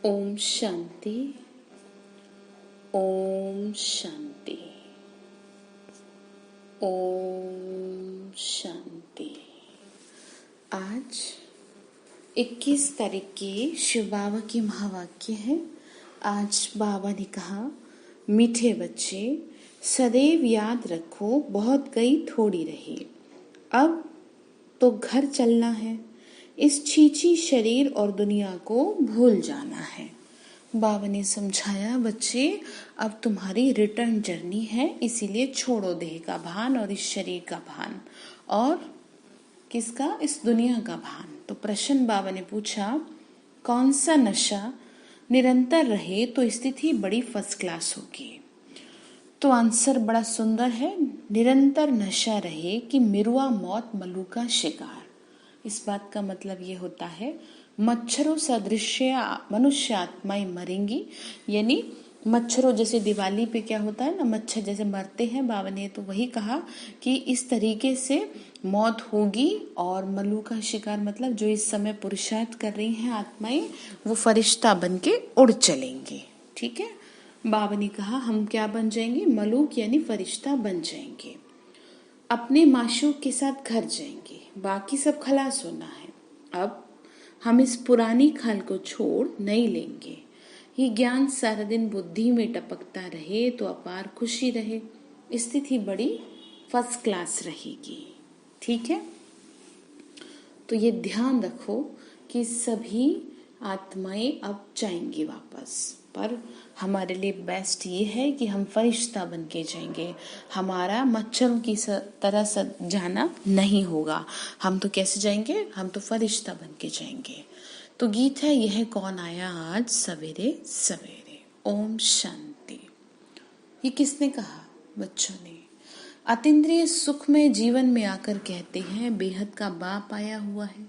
ओम शांति। ओम शांति। ओम शांति। आज 21 तारीख की शिव बाबा की महावाक्य है। आज बाबा ने कहा, मीठे बच्चे सदैव याद रखो, बहुत गई थोड़ी रही। अब तो घर चलना है, इस छीछी शरीर और दुनिया को भूल जाना है। बाबा ने समझाया, बच्चे अब तुम्हारी रिटर्न जर्नी है, इसीलिए छोड़ो देह का भान और इस शरीर का भान। और किसका? इस दुनिया का भान। तो प्रश्न बाबा ने पूछा, कौन सा नशा निरंतर रहे तो स्थिति बड़ी फर्स्ट क्लास होगी। तो आंसर बड़ा सुंदर है, निरंतर नशा रहे कि मिरुआ मौत मल्लू का शिकार। इस बात का मतलब ये होता है, मच्छरों सदृश्य मनुष्य आत्माएं मरेंगी। यानी मच्छरों जैसे दिवाली पे क्या होता है ना, मच्छर जैसे मरते हैं, बाबा ने तो वही कहा कि इस तरीके से मौत होगी। और मल्लू का शिकार मतलब जो इस समय पुरुषार्थ कर रही हैं आत्माएं, वो फरिश्ता बन के उड़ चलेंगे। ठीक है, बाबा ने कहा हम क्या बन जाएंगे? मलूक यानी फरिश्ता बन जाएंगे। अपने माशूक के साथ घर जाएंगे, बाकी सब खलास होना है। अब हम इस पुरानी खाल को छोड़ नहीं लेंगे। ये ज्ञान सारा दिन बुद्धि में टपकता रहे तो अपार खुशी रहे, स्थिति बड़ी फर्स्ट क्लास रहेगी। ठीक है, तो ये ध्यान रखो कि सभी आत्माएं अब जाएंगी वापस, पर हमारे लिए बेस्ट ये है कि हम फरिश्ता बन के जाएंगे। हमारा मच्छरों की तरह जाना नहीं होगा। हम तो कैसे जाएंगे? हम तो फरिश्ता बन के जाएंगे। तो गीत है, यह कौन आया आज सवेरे सवेरे। ओम शांति। ये किसने कहा? बच्चों ने। अतीन्द्रिय सुख में जीवन में आकर कहते हैं, बेहद का बाप आया हुआ है।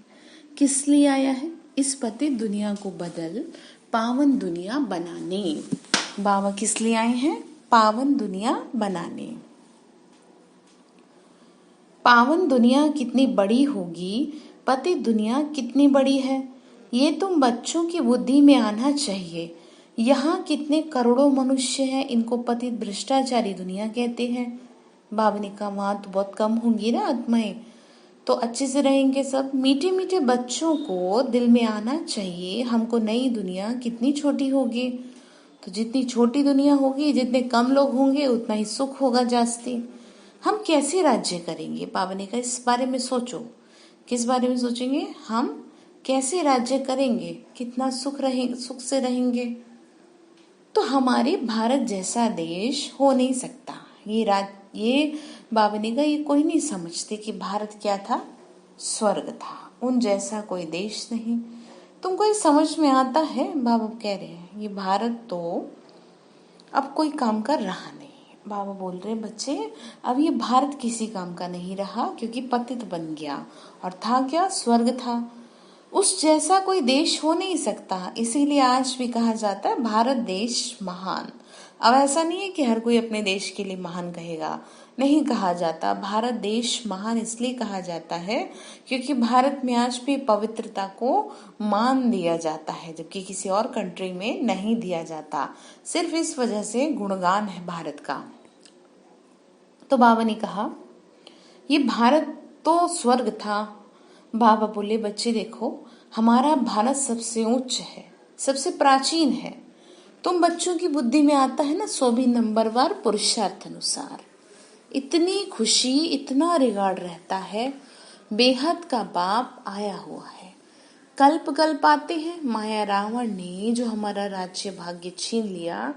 किस लिए आया है? इस पतित दुनिया को बदल पावन दुनिया बनाने। बाबा किस लिए आए हैं? पावन दुनिया बनाने। पावन दुनिया कितनी बड़ी होगी, पतित दुनिया कितनी बड़ी है, ये तुम बच्चों की बुद्धि में आना चाहिए। यहाँ कितने करोड़ों मनुष्य हैं, इनको पतित भ्रष्टाचारी दुनिया कहते हैं। बाबा ने कहा, वहां तो बहुत कम होंगी ना आत्माएं, तो अच्छे से रहेंगे सब। मीठे मीठे बच्चों को दिल में आना चाहिए, हमको नई दुनिया कितनी छोटी होगी। तो जितनी छोटी दुनिया होगी, जितने कम लोग होंगे, उतना ही सुख होगा जास्ती। हम कैसे राज्य करेंगे? बाबा ने कहा, इस बारे में सोचो। किस बारे में सोचेंगे? हम कैसे राज्य करेंगे, कितना सुख से रहेंगे। तो हमारे भारत जैसा देश हो नहीं सकता। ये बाबा ने कहा, ये कोई नहीं समझते कि भारत क्या था? स्वर्ग था। उन जैसा कोई देश नहीं। तुमको ये समझ में आता है? बाबा कह रहे हैं, ये भारत तो अब कोई काम कर रहा नहीं। बाबा बोल रहे, बच्चे अब ये भारत किसी काम का नहीं रहा, क्योंकि पतित बन गया। और था क्या? स्वर्ग था। उस जैसा कोई देश हो नहीं सकता। इसीलिए आज भी कहा जाता है, भारत देश महान। अब ऐसा नहीं है कि हर कोई अपने देश के लिए महान कहेगा, नहीं कहा जाता। भारत देश महान इसलिए कहा जाता है क्योंकि भारत में आज भी पवित्रता को मान दिया जाता है, जबकि किसी और कंट्री में नहीं दिया जाता। सिर्फ इस वजह से गुणगान है भारत का। तो बाबा ने कहा, ये भारत तो स्वर्ग था। बाबा बोले, बच्चे देखो, हमारा भारत सबसे उच्च है, सबसे प्राचीन है। तुम बच्चों की बुद्धि में आता है ना, 100 नंबरवार पुरुषार्थ अनुसार। इतनी खुशी, इतना रिगार्ड रहता है। बेहद का बाप आया हुआ है। कल्प कल्प आते हैं। माया रावण ने जो हमारा राज्य भाग्य छीन लिया,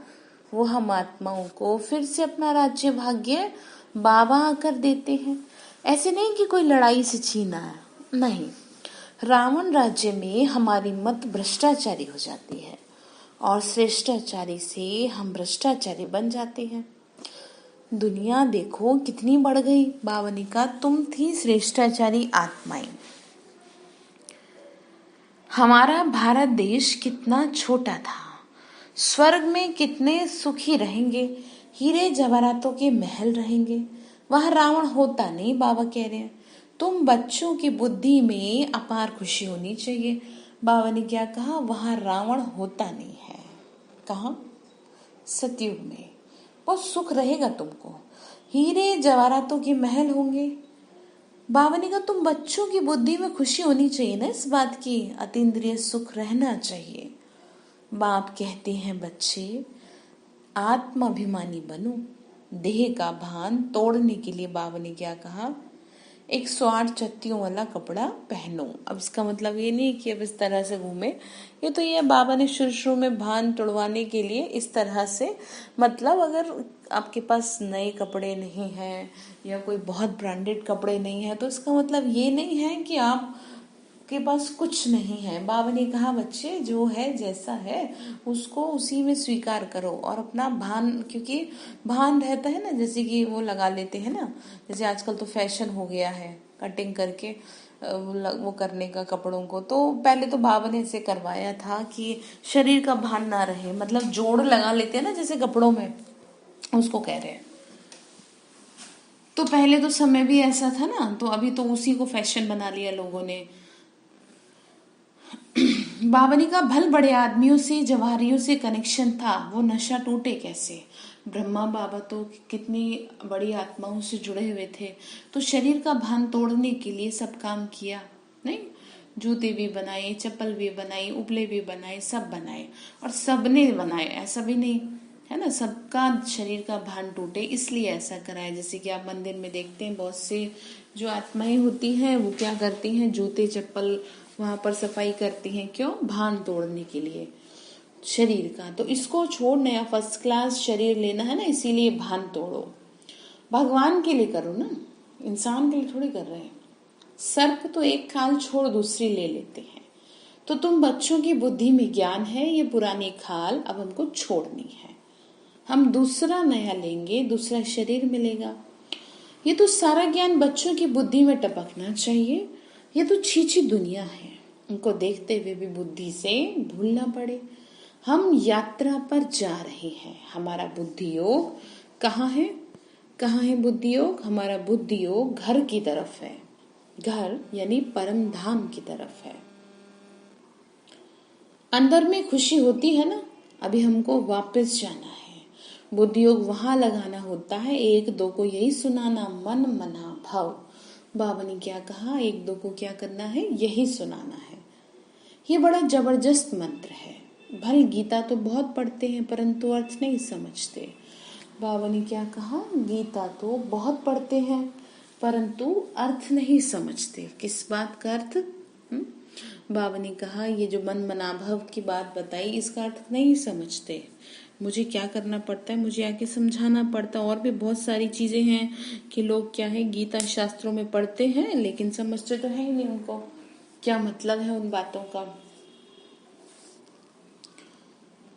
वो हम आत्माओं को फिर से अपना राज्य भाग्य बाबा आकर देते हैं। ऐसे नहीं कि कोई लड़ाई से छीना है, नहीं। रावण राज्य में हमारी मत भ्रष्टाचारी हो जाती है और श्रेष्ठाचारी से हम भ्रष्टाचारी बन जाते हैं। दुनिया देखो कितनी बढ़ गई। बाबा ने कहा, तुम थी श्रेष्ठाचारी आत्माएं। हमारा भारत देश कितना छोटा था। स्वर्ग में कितने सुखी रहेंगे, हीरे जवाहरातों के महल रहेंगे। वह रावण होता नहीं। बाबा कह रहे हैं, तुम बच्चों की बुद्धि में अपार खुशी होनी चाहिए। बाबा ने क्या कहा, वहां रावण होता नहीं है। कहाँ? सतयुग में। बहुत सुख रहेगा तुमको, हीरे जवाहरातों के महल होंगे। बाबा ने कहा तुम बच्चों की बुद्धि में खुशी होनी चाहिए ना इस बात की, अतीन्द्रिय सुख रहना चाहिए। बाप कहते हैं बच्चे आत्माभिमानी बनो, देह का भान तोड़ने के लिए बाबा ने क्या कहा, 108 चत्तियों वाला कपड़ा पहनो। अब इसका मतलब ये नहीं कि अब इस तरह से घूमे, ये तो ये बाबा ने शुरू शुरू में भान तोड़वाने के लिए इस तरह से, मतलब अगर आपके पास नए कपड़े नहीं हैं या कोई बहुत ब्रांडेड कपड़े नहीं है तो इसका मतलब ये नहीं है कि आप के पास कुछ नहीं है। बाबा ने कहा बच्चे जो है जैसा है उसको उसी में स्वीकार करो और अपना भान, क्योंकि भान रहता है ना, जैसे कि वो लगा लेते हैं ना, जैसे आजकल तो फैशन हो गया है कटिंग करके वो करने का कपड़ों को। तो पहले तो बाबा ने इसे करवाया था कि शरीर का भान ना रहे, मतलब जोड़ लगा लेते हैं ना जैसे कपड़ों में, उसको कह रहे हैं। तो पहले तो समय भी ऐसा था ना, तो अभी तो उसी को फैशन बना लिया लोगों ने। बाबा ने कहा भल बड़े आदमियों से जवाहरियों से कनेक्शन था, वो नशा टूटे कैसे। ब्रह्मा बाबा तो कितनी बड़ी आत्माओं से जुड़े हुए थे, तो शरीर का भान तोड़ने के लिए सब काम किया नहीं, जूते भी बनाए, चप्पल भी बनाई, उपले भी बनाए, सब बनाए और सबने बनाए, ऐसा भी नहीं है ना, सबका शरीर का भान टूटे इसलिए ऐसा कराया। जैसे कि आप मंदिर में देखते हैं बहुत से जो आत्माएं होती हैं वो क्या करती हैं, जूते चप्पल वहां पर सफाई करती हैं, क्यों? भान तोड़ने के लिए शरीर का। तो इसको छोड़ नया फर्स्ट क्लास शरीर लेना है ना, इसीलिए भान तोड़ो। भगवान के लिए करो ना, इंसान के लिए थोड़ी कर रहे हैं। सर्प तो एक खाल छोड़ दूसरी ले लेते हैं। तो तुम बच्चों की बुद्धि में ज्ञान है, ये पुरानी खाल अब हमको छोड़नी है, हम दूसरा नया लेंगे, दूसरा शरीर मिलेगा। ये तो सारा ज्ञान बच्चों की बुद्धि में टपकना चाहिए। ये तो छीछी दुनिया है, उनको देखते हुए भी बुद्धि से भूलना पड़े। हम यात्रा पर जा रहे हैं, हमारा बुद्धि योग कहाँ है? कहाँ है बुद्धि योग? हमारा बुद्धि योग घर की तरफ है, घर यानी परम धाम की तरफ है। अंदर में खुशी होती है ना, अभी हमको वापस जाना है, बुद्धि योग वहां लगाना होता है। एक दो को यही सुनाना, मन मना भव। बाबा ने क्या कहा, एक दो को क्या करना है, यही सुनाना है। ये बड़ा जबरदस्त मंत्र है। भल गीता तो बहुत पढ़ते हैं परंतु अर्थ नहीं समझते। बाबा ने क्या कहा, गीता तो बहुत पढ़ते हैं परंतु अर्थ नहीं समझते। किस बात का अर्थ? बाबा ने कहा ये जो मन मनाभव की बात बताई इसका अर्थ नहीं समझते। मुझे क्या करना पड़ता है, मुझे आके समझाना पड़ता। और भी बहुत सारी चीजें हैं कि लोग क्या है गीता शास्त्रों में पढ़ते हैं लेकिन समझते तो है ही नहीं उनको क्या मतलब है उन बातों का।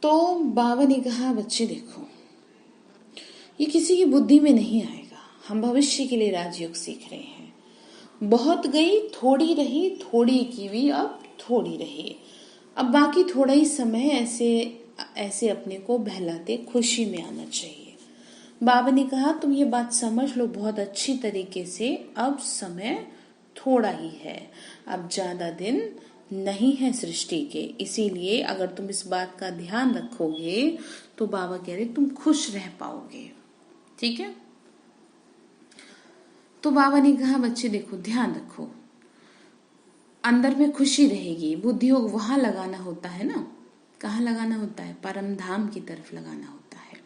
तो बाबा ने कहा बच्चे देखो ये किसी की बुद्धि में नहीं आएगा, हम भविष्य के लिए राजयोग सीख रहे हैं। बहुत गई थोड़ी रही, थोड़ी की भी अब थोड़ी रही, अब बाकी थोड़ा ही समय ऐसे ऐसे अपने को बहलाते खुशी में आना चाहिए। बाबा ने कहा तुम ये बात समझ लो बहुत अच्छी तरीके से, अब समय थोड़ा ही है, अब ज्यादा दिन नहीं है सृष्टि के, इसीलिए अगर तुम इस बात का ध्यान रखोगे तो बाबा कह रहे तुम खुश रह पाओगे। ठीक है, तो बाबा ने कहा बच्चे देखो ध्यान रखो, अंदर में खुशी रहेगी। बुद्धि योग वहां लगाना होता है ना, कहाँ लगाना होता है? परम धाम की तरफ लगाना होता है।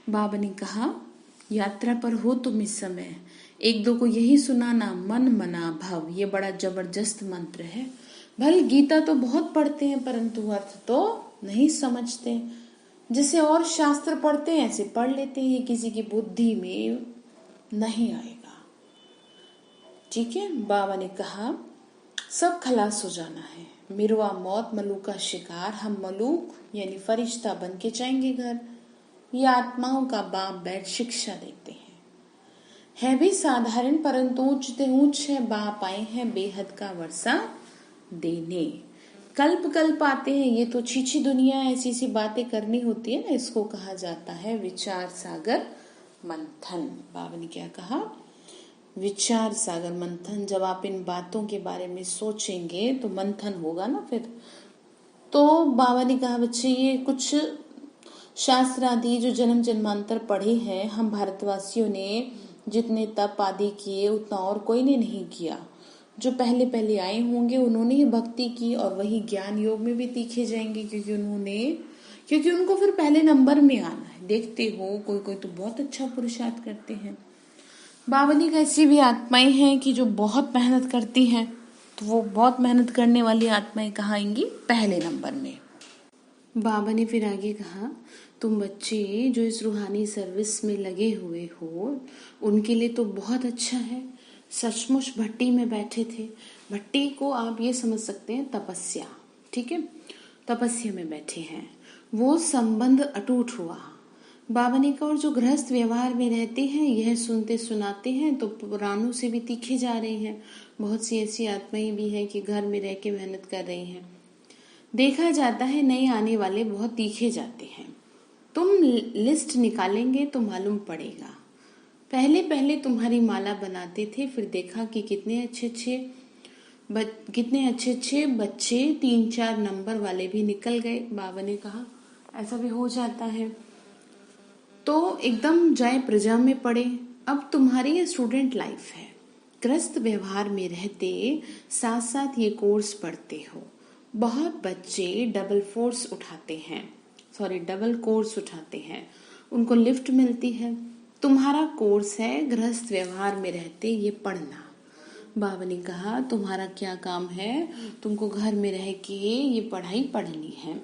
बाबा ने कहा यात्रा पर हो तुम इस समय, एक दो को यही सुनाना, मन मना भव। ये बड़ा जबरदस्त मंत्र है। भले गीता तो बहुत पढ़ते हैं परंतु अर्थ तो नहीं समझते। जैसे और शास्त्र पढ़ते हैं ऐसे पढ़ लेते हैं, ये किसी की बुद्धि में नहीं आएगा। ठीक है, बाबा ने कहा सब खलास हो जाना है, मिरवा मौत मलूक का शिकार, हम मलूक यानी फरिश्ता बन के जाएंगे घर। ये आत्माओं का बाप बैठ शिक्षा देते हैं, है भी साधारण परंतु ऊंचते ऊंच है, बाप आए हैं बेहद का वर्षा देने। कल्प कल्प आते हैं, ये तो छीछी दुनिया, ऐसी सी बातें करनी होती है ना, इसको कहा जाता है विचार सागर मंथन। बाबा ने क्या कहा, विचार सागर मंथन। जब आप इन बातों के बारे में सोचेंगे तो मंथन होगा ना फिर। तो बाबा ने कहा बच्चे ये कुछ शास्त्र आदि जो जन्म जन्मांतर पढ़े हैं हम भारतवासियों ने जितने तप आदि किए उतना और कोई ने नहीं किया। जो पहले पहले आए होंगे उन्होंने ही भक्ति की और वही ज्ञान योग में भी तीखे जाएंगे क्योंकि उनको फिर पहले नंबर में आना है। देखते हो कोई कोई तो बहुत अच्छा पुरुषार्थ करते हैं। बाबा ने ऐसी भी आत्माएं हैं कि जो बहुत मेहनत करती हैं, तो वो बहुत मेहनत करने वाली आत्माएं कहाँ आएंगी? पहले नंबर में। बाबा ने फिर आगे कहा तुम बच्चे जो इस रूहानी सर्विस में लगे हुए हो उनके लिए तो बहुत अच्छा है। सचमुच भट्टी में बैठे थे। भट्टी को आप ये समझ सकते हैं तपस्या, ठीक है, तपस्या में बैठे हैं। वो संबंध अटूट हुआ। बाबा ने कहा और जो गृहस्थ व्यवहार में रहते हैं यह सुनते सुनाते हैं तो पुराणों से भी तीखे जा रहे हैं। बहुत सी ऐसी आत्माएं भी हैं कि घर में रह के मेहनत कर रही हैं। देखा जाता है नए आने वाले बहुत तीखे जाते हैं। तुम लिस्ट निकालेंगे तो मालूम पड़ेगा। पहले पहले तुम्हारी माला बनाते थे, फिर देखा कि कितने अच्छे अच्छे बच्चे 3-4 नंबर वाले भी निकल गए। बाबा ने कहा ऐसा भी हो जाता है। तो एकदम जाए प्रजा में पड़े। अब तुम्हारी ये स्टूडेंट लाइफ है। ग्रस्त व्यवहार में रहते साथ साथ ये कोर्स पढ़ते हो। बहुत बच्चे डबल कोर्स उठाते हैं, उनको लिफ्ट मिलती है। तुम्हारा कोर्स है गृहस्थ व्यवहार में रहते ये पढ़ना। बाबा ने कहा तुम्हारा क्या काम है, तुमको घर में रह के ये पढ़ाई पढ़नी है।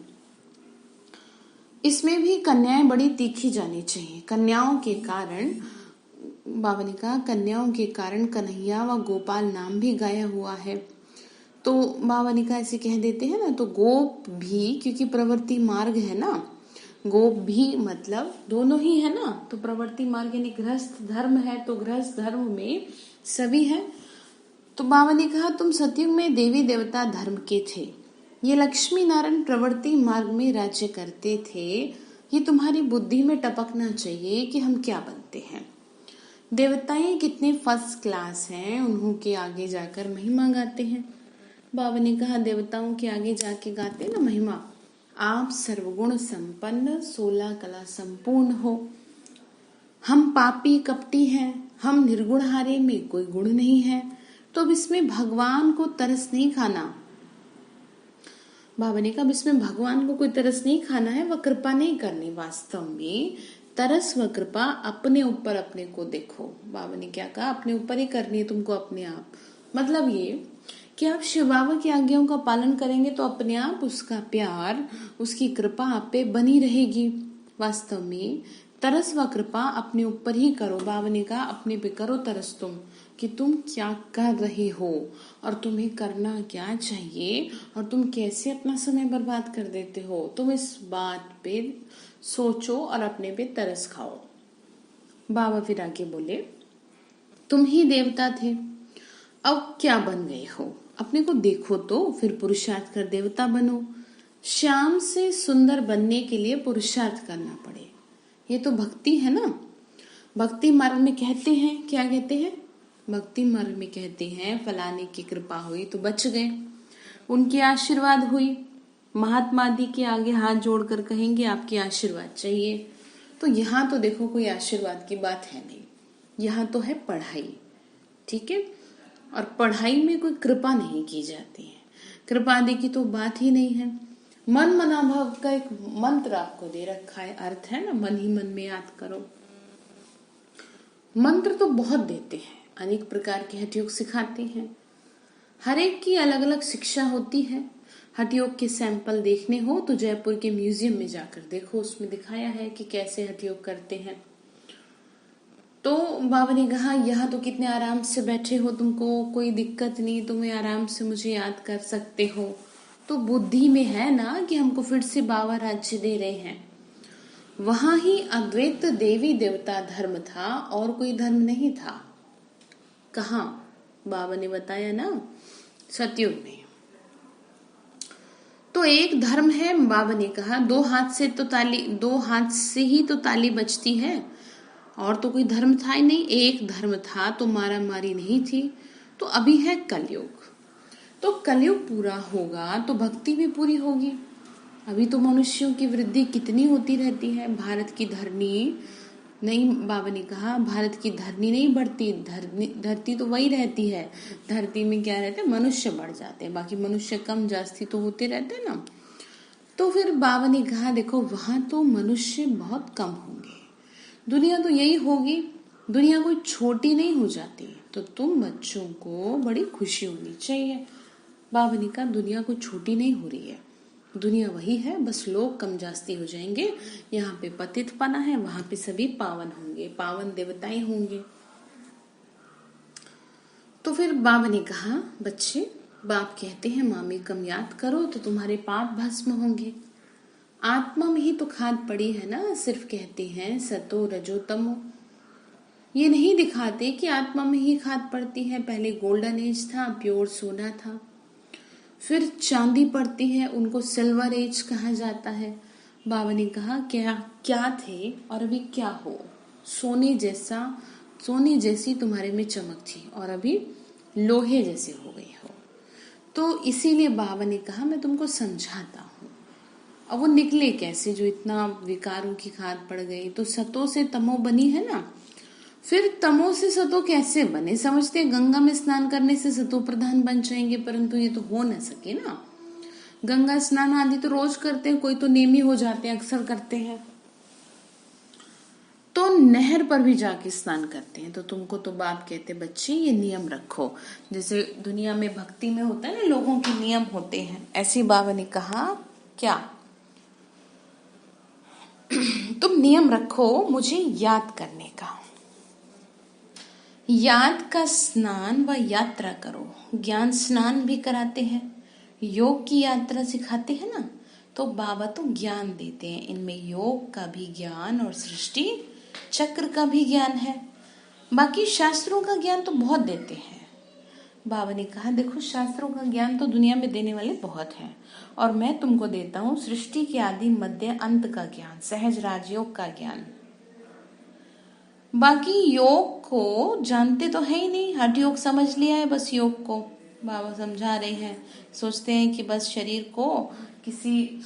इसमें भी कन्याएं बड़ी तीखी जानी चाहिए। कन्याओं के कारण बाबा ने कहा कन्याओं के कारण कन्हैया व गोपाल नाम भी गाया हुआ है। तो बाबा ने कहा ऐसे कह देते हैं ना, तो गोप भी क्योंकि प्रवृत्ति मार्ग है ना, गोप भी मतलब दोनों ही है ना। तो प्रवृत्ति मार्ग यानी गृहस्थ धर्म है, तो गृहस्थ धर्म में सभी है। तो बाबा ने कहा तुम सतयुग में देवी देवता धर्म के थे। ये लक्ष्मी नारायण प्रवृत्ति मार्ग में राज्य करते थे। ये तुम्हारी बुद्धि में टपकना चाहिए कि हम क्या बनते हैं। देवताएं कितने फर्स्ट क्लास हैं, उन्हों के आगे जाकर महिमा गाते हैं। बाबा ने कहा देवताओं के आगे जाके गाते ना महिमा, आप सर्वगुण संपन्न 16 कला संपूर्ण हो। हम पापी कपटी हैं, हम निर्गुणहारे में कोई गुण नहीं है। तो अब इसमें भगवान को तरस नहीं खाना। बाबा ने कहा इसमें भगवान को कोई तरस नहीं खाना है, वह कृपा नहीं करनी। वास्तव में तरस व कृपा अपने ऊपर अपने को देखो। बाबा ने क्या कहा अपने ऊपर ही करनी है तुमको अपने आप। मतलब ये कि आप शिव बाबा की आज्ञाओं का पालन करेंगे तो अपने आप उसका प्यार, उसकी कृपा आप पे बनी रहेगी। वास्तव में तरस व कृपा अपने ऊपर ही करो। बाबा ने कहा अपने पे करो तरस तुम, कि तुम क्या कर रहे हो और तुम्हें करना क्या चाहिए और तुम कैसे अपना समय बर्बाद कर देते हो। तुम इस बात पे सोचो और अपने पे तरस खाओ। बाबा फिर आगे बोले तुम ही देवता थे, अब क्या बन गए हो, अपने को देखो तो फिर पुरुषार्थ कर देवता बनो। श्याम से सुंदर बनने के लिए पुरुषार्थ करना पड़े, ये तो भक्ति है ना। भक्ति मार्ग में कहते हैं, क्या कहते हैं, भक्ति मार्ग में कहते हैं फलाने की कृपा हुई तो बच गए, उनकी आशीर्वाद हुई। महात्मा आदि के आगे हाथ जोड़कर कहेंगे आपकी आशीर्वाद चाहिए। तो यहाँ तो देखो कोई आशीर्वाद की बात है नहीं, यहाँ तो है पढ़ाई, ठीक है। और पढ़ाई में कोई कृपा नहीं की जाती है, कृपा आदि की तो बात ही नहीं है। मन मनाभव का एक मंत्र आपको दे रखा है, अर्थ है ना मन ही मन में याद करो। मंत्र तो बहुत देते हैं, अनेक प्रकार के हठयोग सिखाते हैं, हर एक की अलग अलग शिक्षा होती है। हठयोग के सैंपल देखने हो तो जयपुर के म्यूजियम में जाकर देखो, उसमें दिखाया है कि कैसे हठयोग करते हैं। तो बाबा ने कहा यहाँ तो कितने आराम से बैठे हो, तुमको कोई दिक्कत नहीं, तुम्हें आराम से मुझे याद कर सकते हो। तो बुद्धि में है ना कि हमको फिर से बाबा राज्य दे रहे हैं। वहां ही अद्वैत देवी देवता धर्म था और कोई धर्म नहीं था। कहा बाबा ने बताया ना, सतयुग में। तो एक धर्म है, बाबा ने कहा दो हाथ से ही तो ताली बजती है। और तो कोई धर्म था ही नहीं, एक धर्म था तो मारा मारी नहीं थी। तो अभी है कलयुग, तो कलयुग पूरा होगा तो भक्ति भी पूरी होगी। अभी तो मनुष्यों की वृद्धि कितनी होती रहती है, भारत की धरनी नहीं, बाबा ने कहा भारत की धरनी नहीं बढ़ती, धरती तो वही रहती है। धरती में क्या रहता है, मनुष्य बढ़ जाते हैं, बाकी मनुष्य कम जास्ती तो होते रहते हैं ना। तो फिर बाबा ने कहा देखो वहां तो मनुष्य बहुत कम होंगे, दुनिया तो यही होगी, दुनिया कोई छोटी नहीं हो जाती। तो तुम बच्चों को बड़ी खुशी होनी चाहिए। बाबा ने कहा दुनिया कोई छोटी नहीं हो रही है, दुनिया वही है, बस लोग कम जास्ती हो जाएंगे। यहाँ पे पतितपना है, वहां पे सभी पावन होंगे, पावन देवताएं होंगे। तो फिर बाबा ने कहा बच्चे, बाप कहते हैं मामी कम याद करो तो तुम्हारे पाप भस्म होंगे। आत्मा में ही तो खाद पड़ी है ना, सिर्फ कहते हैं सतो रजो तमो, ये नहीं दिखाते कि आत्मा में ही खाद पड़ती है। पहले गोल्डन एज था, प्योर सोना था, फिर चांदी पड़ती है, उनको सिल्वर एज कहा जाता है। बाबा ने कहा क्या क्या थे और अभी क्या हो, सोने जैसा, सोने जैसी तुम्हारे में चमक थी और अभी लोहे जैसे हो गई हो। तो इसीलिए बाबा ने कहा मैं तुमको समझाता हूँ। अब वो निकले कैसे जो इतना विकारों की खाद पड़ गई, तो सतो से तमो बनी है ना, फिर तमो से सतो कैसे बने, समझते हैं गंगा में स्नान करने से सतो प्रधान बन जाएंगे, परंतु ये तो हो न सके ना। गंगा स्नान आदि तो रोज करते हैं, कोई तो नेमी हो जाते हैं, अक्सर करते हैं, तो नहर पर भी जाके स्नान करते हैं। तो तुमको तो बाप कहते बच्चे ये नियम रखो, जैसे दुनिया में भक्ति में होता है ना, लोगों के नियम होते हैं, ऐसे बाबा ने कहा क्या तुम नियम रखो मुझे याद करने का, याद का स्नान व यात्रा करो। ज्ञान स्नान भी कराते हैं, योग की यात्रा सिखाते हैं ना, तो बाबा तो ज्ञान देते हैं, इनमें योग का भी ज्ञान और सृष्टि चक्र का भी ज्ञान है। बाकी शास्त्रों का ज्ञान तो बहुत देते हैं। बाबा ने कहा देखो शास्त्रों का ज्ञान तो दुनिया में देने वाले बहुत हैं, और मैं तुमको देता हूँ सृष्टि के आदि मध्य अंत का ज्ञान, सहज राजयोग का ज्ञान। बाकी योग को जानते तो है ही नहीं, हठ योग समझ लिया है बस। योग को बाबा समझा रहे हैं, सोचते हैं कि बस शरीर को किसी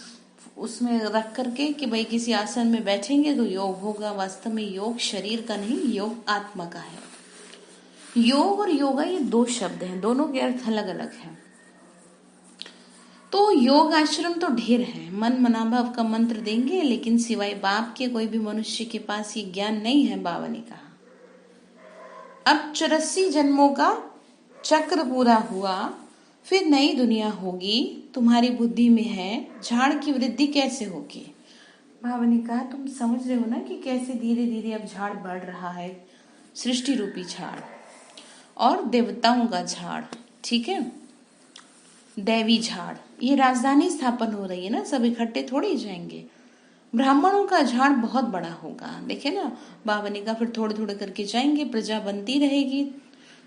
उसमें रख करके कि भाई किसी आसन में बैठेंगे तो योग होगा। वास्तव में योग शरीर का नहीं, योग आत्मा का है। योग और योगा ये दो शब्द हैं, दोनों के अर्थ अलग अलग हैं। तो योग आश्रम तो ढेर है, मन मनाभव का मंत्र देंगे, लेकिन सिवाय बाप के कोई भी मनुष्य के पास ये ज्ञान नहीं है। बाबा ने कहा अब 84 जन्मों का चक्र पूरा हुआ, फिर नई दुनिया होगी, तुम्हारी बुद्धि में है झाड़ की वृद्धि कैसे होगी। बाबा ने कहा तुम समझ रहे हो ना कि कैसे धीरे धीरे अब झाड़ बढ़ रहा है, सृष्टि रूपी झाड़ और देवताओं का झाड़, ठीक है, दैवी झाड़, ये राजधानी स्थापन हो रही है ना, सब इकट्ठे थोड़ी जाएंगे। ब्राह्मणों का झाड़ बहुत बड़ा होगा, देखे ना बाबा ने कहा फिर थोड़े थोड़े करके जाएंगे, प्रजा बनती रहेगी,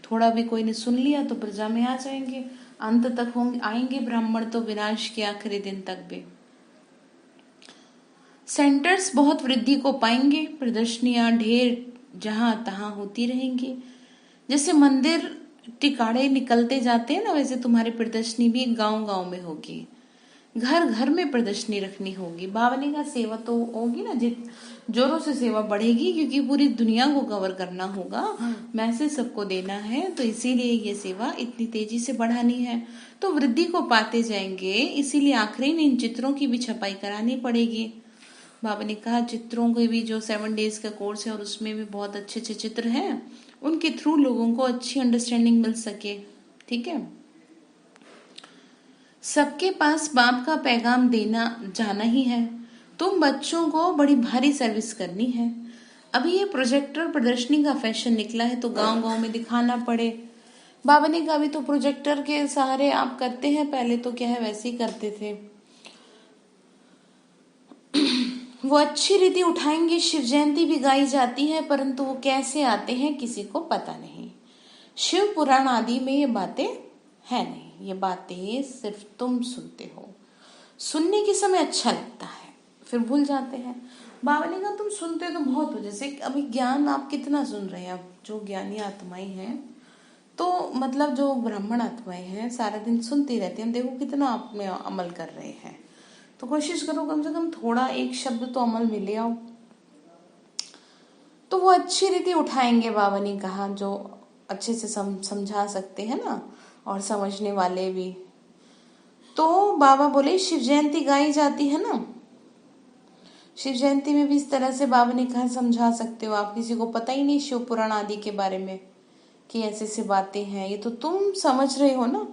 थोड़ा भी कोई ने सुन लिया तो प्रजा में आ जाएंगे, अंत तक होंगे आएंगे ब्राह्मण तो विनाश के आखिरी दिन तक भी। सेंटर्स बहुत वृद्धि को पाएंगे, प्रदर्शनियां ढेर जहां तहां होती रहेंगी। जैसे मंदिर टिकाड़े निकलते जाते हैं ना, वैसे तुम्हारी प्रदर्शनी भी गांव गांव में होगी, घर घर में प्रदर्शनी रखनी होगी। बाबा ने कहा सेवा तो होगी ना, जित जोरों से सेवा बढ़ेगी, क्योंकि पूरी दुनिया को कवर करना होगा, मैसेज सबको देना है, तो इसीलिए ये सेवा इतनी तेजी से बढ़ानी है। तो वृद्धि को पाते जाएंगे, इसीलिए आखिरी में इन चित्रों की भी छपाई करानी पड़ेगी। बाबा ने कहा चित्रों के भी जो 7 डेज का कोर्स है और उसमें भी बहुत अच्छे अच्छे चित्र हैं, उनके थ्रू लोगों को अच्छी अंडरस्टैंडिंग मिल सके, ठीक है। सबके पास बाप का पैगाम देना जाना ही है, तुम बच्चों को बड़ी भारी सर्विस करनी है। अभी ये प्रोजेक्टर प्रदर्शनी का फैशन निकला है, तो गांव गांव में दिखाना पड़े। बाबा ने कहा अभी तो प्रोजेक्टर के सहारे आप करते हैं, पहले तो क्या है वैसे ही करते थे। वो अच्छी रीति उठाएंगे, शिव जयंती भी गाई जाती है, परंतु वो कैसे आते हैं किसी को पता नहीं। शिव पुराण आदि में ये बातें है नहीं, ये बातें सिर्फ तुम सुनते हो, सुनने के समय अच्छा लगता है, फिर भूल जाते हैं। बाबा ने कहा तुम सुनते तो बहुत हो, जैसे अभी ज्ञान आप कितना सुन रहे हैं, अब जो ज्ञानी आत्माएं हैं, तो मतलब जो ब्राह्मण आत्माएं हैं सारा दिन सुनती रहती हैं, देखो कितना आप में अमल कर रहे हैं। तो कोशिश करो कम से कम थोड़ा एक शब्द तो अमल में ले आओ। तो वो अच्छी रीति उठाएंगे, बाबा ने कहा, जो अच्छे से समझा सकते हैं ना, और समझने वाले भी। तो बाबा बोले शिव जयंती गाई जाती है ना, शिव जयंती में भी इस तरह से बाबा ने कहा समझा सकते हो आप, किसी को पता ही नहीं शिव पुराण आदि के बारे में कि ऐसे ऐसे बातें हैं, ये तो तुम समझ रहे हो ना।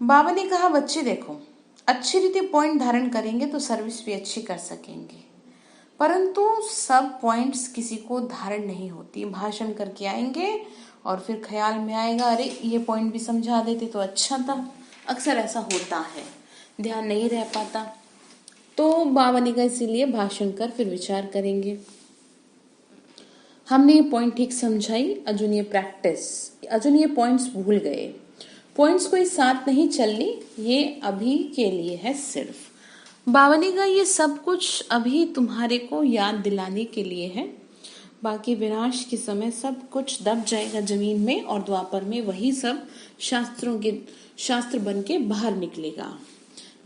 बाबा ने कहा बच्चे देखो, अच्छी रीति पॉइंट धारण करेंगे तो सर्विस भी अच्छी कर सकेंगे, परंतु सब पॉइंट्स किसी को धारण नहीं होती। भाषण करके आएंगे और फिर ख्याल में आएगा अरे ये पॉइंट भी समझा देते तो अच्छा था, अक्सर ऐसा होता है, ध्यान नहीं रह पाता। तो बाबा ने कहा इसीलिए भाषण कर फिर विचार करेंगे। हमने ये पॉइंट ठीक समझाई, अर्जुन ये प्रैक्टिस, अर्जुन ये पॉइंट्स भूल गए, पॉइंट्स कोई साथ नहीं चलनी, ये अभी के लिए है सिर्फ। बाबा ने कहा ये सब कुछ अभी तुम्हारे को याद दिलाने के लिए है, बाकी विनाश के समय सब कुछ दब जाएगा जमीन में, और द्वापर में वही सब शास्त्र बन के बाहर निकलेगा।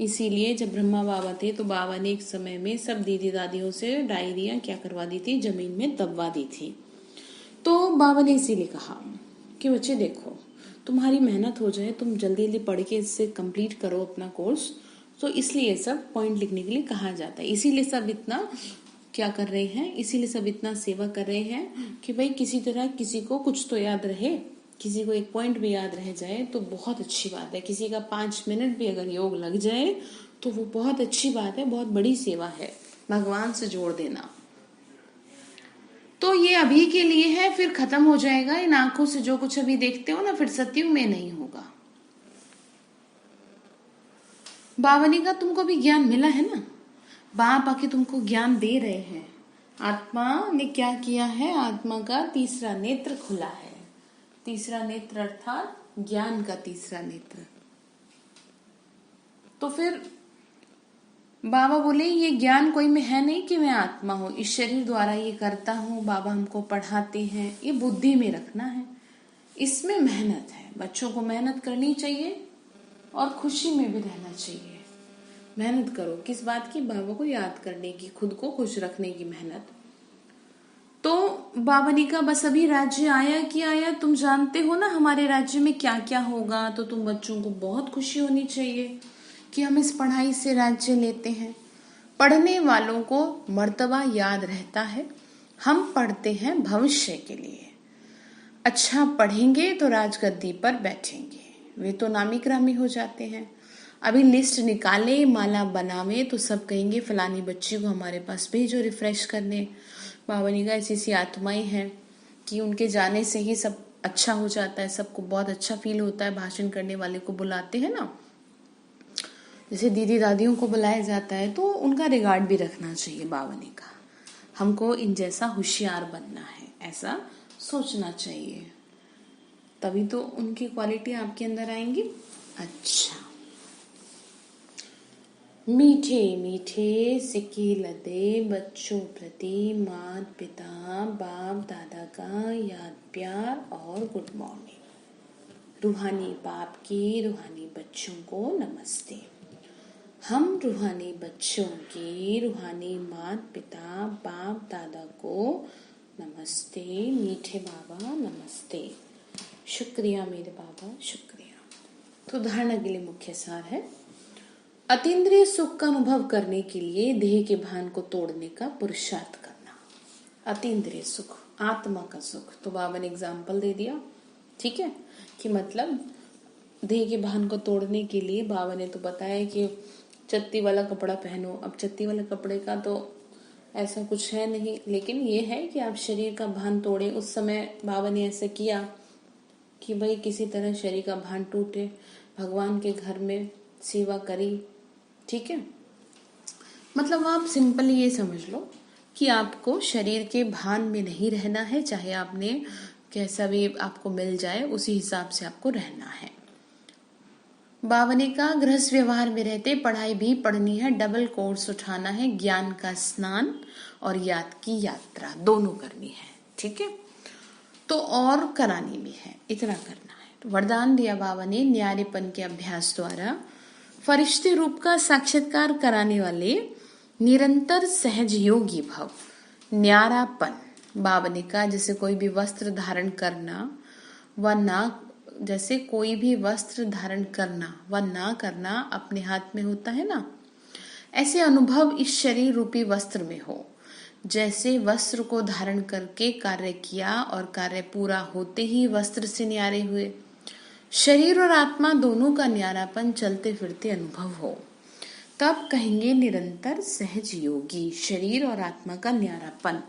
इसीलिए जब ब्रह्मा बाबा थे तो बाबा ने एक समय में सब दीदी दादियों से डायरिया क्या करवा दी थी, जमीन में दबवा दी थी। तो बाबा ने इसीलिए कहा कि बच्चे देखो तुम्हारी मेहनत हो जाए, तुम जल्दी जल्दी पढ़ के इससे कंप्लीट करो अपना कोर्स, तो इसलिए सब पॉइंट लिखने के लिए कहा जाता है। इसीलिए सब इतना क्या कर रहे हैं, इसीलिए सब इतना सेवा कर रहे हैं कि भाई किसी तरह किसी को कुछ तो याद रहे, किसी को एक पॉइंट भी याद रह जाए तो बहुत अच्छी बात है। किसी का 5 मिनट भी अगर योग लग जाए तो वो बहुत अच्छी बात है, बहुत बड़ी सेवा है भगवान से जोड़ देना। तो ये अभी के लिए है, फिर खत्म हो जाएगा। इन आंखों से जो कुछ अभी देखते हो ना, फिर सतयुग में नहीं होगा। बाबा ने कहा तुमको भी ज्ञान मिला है ना, बाप आके तुमको ज्ञान दे रहे हैं। आत्मा ने क्या किया है, आत्मा का तीसरा नेत्र खुला है। तीसरा नेत्र अर्थात ज्ञान का तीसरा नेत्र। तो फिर बाबा बोले ये ज्ञान कोई में है नहीं कि मैं आत्मा हूं, इस शरीर द्वारा ये करता हूं, बाबा हमको पढ़ाते हैं, ये बुद्धि में रखना है। इसमें मेहनत है, बच्चों को मेहनत करनी चाहिए और खुशी में भी रहना चाहिए। मेहनत करो किस बात की, बाबा को याद करने की, खुद को खुश रखने की मेहनत। तो बाबा ने कहा बस अभी राज्य आया कि आया, तुम जानते हो ना हमारे राज्य में क्या क्या होगा, तो तुम बच्चों को बहुत खुशी होनी चाहिए कि हम इस पढ़ाई से राज्य लेते हैं। पढ़ने वालों को मर्तबा याद रहता है, हम पढ़ते हैं भविष्य के लिए। अच्छा पढ़ेंगे तो राजगद्दी पर बैठेंगे, वे तो नामी ग्रामी हो जाते हैं। अभी लिस्ट निकाले, माला बनावे तो सब कहेंगे फलानी बच्ची को हमारे पास भेजो रिफ्रेश करने। बाबा ने कहा ऐसी आत्माएं हैं कि उनके जाने से ही सब अच्छा हो जाता है, सबको बहुत अच्छा फील होता है। भाषण करने वाले को बुलाते हैं ना, जैसे दीदी दादियों को बुलाया जाता है, तो उनका रिगार्ड भी रखना चाहिए। बाबा ने कहा हमको इन जैसा होशियार बनना है, ऐसा सोचना चाहिए, तभी तो उनकी क्वालिटी आपके अंदर आएंगी। अच्छा, मीठे मीठे सिक्के लदे बच्चों प्रति माता पिता बाप दादा का याद प्यार और गुड मॉर्निंग। रूहानी बाप की रूहानी बच्चों को नमस्ते। हम रूहानी बच्चों की रूहानी माता पिता बाप दादा को नमस्ते। मीठे बाबा नमस्ते। शुक्रिया मेरे बाबा, शुक्रिया। तो धारणा के लिए मुख्य सार है, अतीन्द्रिय सुख का अनुभव करने के लिए देह के भान को तोड़ने का पुरुषार्थ करना। अतीन्द्रिय सुख, आत्मा का सुख, तो बाबा ने एग्जाम्पल दे दिया, ठीक है, कि मतलब देह के भान को तोड़ने के लिए बाबा ने तो बताया कि चत्ती वाला कपड़ा पहनो। अब चत्ती वाले कपड़े का तो ऐसा कुछ है नहीं, लेकिन ये है कि आप शरीर का भान तोड़े। उस समय बाबा ने ऐसा किया कि भाई किसी तरह शरीर का भान टूटे, भगवान के घर में सेवा करी, ठीक है। मतलब आप सिंपली ये समझ लो कि आपको शरीर के भान में नहीं रहना है, चाहे आपने कैसा भी आपको मिल जाए उसी हिसाब से आपको रहना है। बाबा ने कहा गृहस्थ व्यवहार में रहते पढ़ाई भी पढ़नी है, डबल कोर्स उठाना है, ज्ञान का स्नान और याद की यात्रा दोनों करनी है। ठीक है, तो और करानी भी है, इतना करना है। तो वरदान दिया बाबा ने न्यारेपन के अभ्यास द्वारा फरिश्ते रूप का साक्षात्कार कराने वाले निरंतर सहज योगी भव। न्यारापन बाबा ने कहा जैसे कोई भी वस्त्र धारण करना व ना जैसे कोई भी वस्त्र धारण करना व ना करना अपने हाथ में होता है ना, ऐसे अनुभव इस शरीर रूपी वस्त्र में हो। जैसे वस्त्र को धारण करके कार्य किया और कार्य पूरा होते ही वस्त्र से न्यारे हुए, शरीर और आत्मा दोनों का न्यारापन चलते फिरते अनुभव हो, तब कहेंगे निरंतर सहज योगी। शरीर और आत्मा का न्यारापन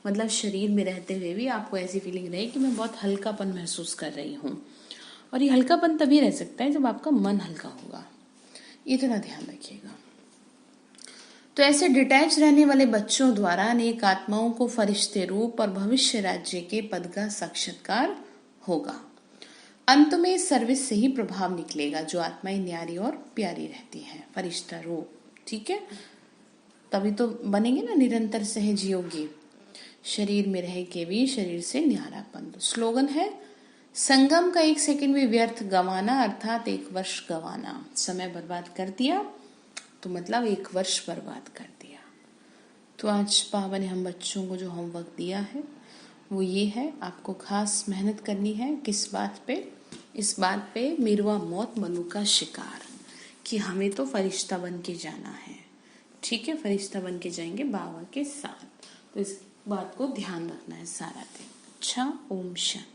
मतलब शरीर में रहते हुए भी आपको ऐसी फीलिंग रहे कि मैं बहुत हल्कापन महसूस कर रही हूँ, और ये हल्कापन तभी रह सकता है जब आपका मन हल्का होगा, इतना ध्यान रखिएगा। तो ऐसे डिटैच रहने वाले बच्चों द्वारा अनेक आत्माओं को फरिश्ते रूप और भविष्य राज्य के पद का साक्षात्कार होगा। अंत में सर्विस से ही प्रभाव निकलेगा, जो आत्माएं न्यारी और प्यारी रहती हैं, फरिश्ता रूप। ठीक है, तभी तो बनेंगे ना निरंतर सहज योगी। शरीर में रह के भी शरीर से न्यारापन। स्लोगन है संगम का 1 सेकंड भी व्यर्थ गंवाना अर्थात 1 वर्ष गंवाना। समय बर्बाद कर दिया तो मतलब 1 वर्ष बर्बाद कर दिया। तो आज बाबा ने हम बच्चों को जो होमवर्क दिया है वो ये है, आपको खास मेहनत करनी है। किस बात पे? इस बात पे मिरवा मौत मनु का शिकार, कि हमें तो फरिश्ता बन के जाना है। ठीक है, फरिश्ता बन के जाएंगे बाबा के साथ, तो इस बात को ध्यान रखना है सारा दिन। अच्छा, ओम शांति।